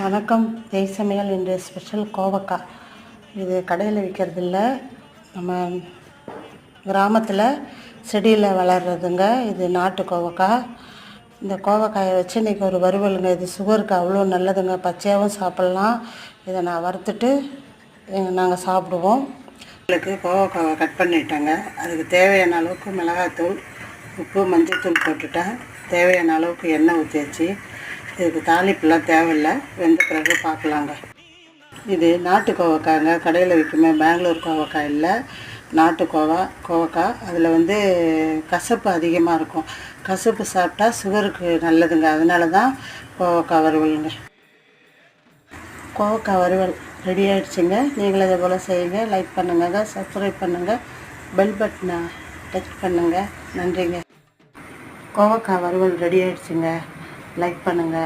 வணக்கம். தேய் சமையல் இன்று ஸ்பெஷல் கோவக்காய். இது கடையில் விற்கிறதில்ல, நம்ம கிராமத்தில் செடியில் வளர்கிறதுங்க. இது நாட்டு கோவக்காய். இந்த கோவக்காயை வச்சு இன்றைக்கி ஒரு வறுவலுங்க. இது சுகருக்கு அவ்வளோ நல்லதுங்க. பச்சையாகவும் சாப்பிட்லாம். இதை நான் வறுத்துட்டு நாங்கள் சாப்பிடுவோம். உங்களுக்கு கோவக்காவை கட் பண்ணிட்டேங்க. அதுக்கு தேவையான அளவுக்கு மிளகாய்த்தூள், உப்பு, மஞ்சள்தூள் போட்டுட்டேன். தேவையான அளவுக்கு எண்ணெய் ஊற்றியாச்சு. இதுக்கு தாளிப்புலாம் தேவையில்லை, வெந்த பிறகு பார்க்கலாங்க. இது நாட்டு கோவக்காய்ங்க. கடையில் விற்குமே பெங்களூர் கோவக்காய் இல்லை, நாட்டு கோவக்காய். அதில் கசப்பு அதிகமாக இருக்கும். கசப்பு சாப்பிட்டா சுகருக்கு நல்லதுங்க. அதனால தான் கோவக்காய் வறுவலுங்க. கோவக்காய் வறுவல் ரெடி ஆகிடுச்சுங்க. நீங்களும் இதே போல் செய்யுங்க. லைக் பண்ணுங்க, சப்ஸ்கிரைப் பண்ணுங்கள், பெல் பட்டனை டச் பண்ணுங்கள். நன்றிங்க. கோவக்காய் வறுவல் ரெடி ஆகிடுச்சுங்க. லைக் பண்ணுங்கள்.